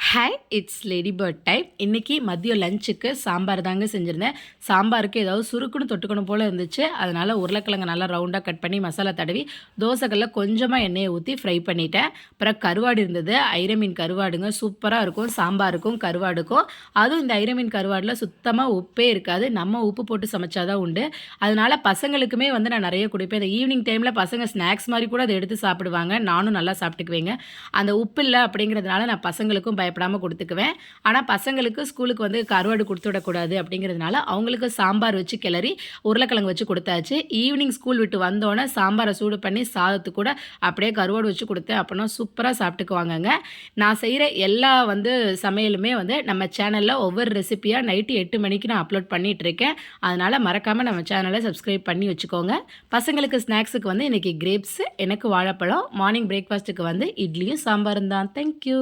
Hi it's lady bird time. இன்றைக்கி மதியம் லஞ்சுக்கு சாம்பார் தாங்க செஞ்சுருந்தேன். சாம்பாருக்கு ஏதாவது சுருக்குன்னு தொட்டுக்கணும் போல் இருந்துச்சு. அதனால் உருளைக்கிழங்கு நல்லா ரவுண்டாக கட் பண்ணி மசாலா தடவி தோசைக்கல்ல கொஞ்சமாக எண்ணெயை ஊற்றி ஃப்ரை பண்ணிட்டேன். அப்புறம் கருவாடு இருந்தது, ஐர மீன் கருவாடுங்க. சூப்பராக இருக்கும் சாம்பாருக்கும் கருவாடுக்கும். அதுவும் இந்த ஐர மீன் கருவாடில் சுத்தமாக உப்பே இருக்காது. நம்ம உப்பு போட்டு சமைச்சாதான் உண்டு. அதனால் பசங்களுக்குமே நான் நிறைய கொடுப்பேன். இந்த ஈவினிங் டைமில் பசங்க ஸ்நாக்ஸ் மாதிரி கூட அதை எடுத்து சாப்பிடுவாங்க. நானும் நல்லா சாப்பிட்டுக்குவேங்க. அந்த உப்பு இல்லை அப்படிங்கிறதுனால நான் பசங்களுக்கும் பயப்படாமல் கொடுத்துக்குவேன். ஆனால் பசங்களுக்கு ஸ்கூலுக்கு கருவாடு கொடுத்து விடக்கூடாது அப்படிங்கிறதுனால அவங்களுக்கு சாம்பார் வச்சு கிளறி உருளைக்கிழங்கு வச்சு கொடுத்தாச்சு. ஈவினிங் ஸ்கூல் விட்டு வந்தோடனே சாம்பாரை சூடு பண்ணி சாதத்து கூட அப்படியே கருவாடு வச்சு கொடுத்தேன். அப்படின்னா சூப்பராக சாப்பிட்டுக்குவாங்கங்க. நான் செய்கிற எல்லா சமையலுமே நம்ம சேனலில் ஒவ்வொரு ரெசிப்பியாக நைட்டு 8 மணிக்கு நான் அப்லோட் பண்ணிகிட்ருக்கேன். அதனால் மறக்காமல் நம்ம சேனலை சப்ஸ்கிரைப் பண்ணி வச்சுக்கோங்க. பசங்களுக்கு ஸ்நாக்ஸுக்கு இன்றைக்கி கிரேப்ஸு, எனக்கு வாழைப்பழம், மார்னிங் பிரேக்ஃபாஸ்ட்டுக்கு இட்லியும் சாம்பாரும் தான். தேங்க்யூ.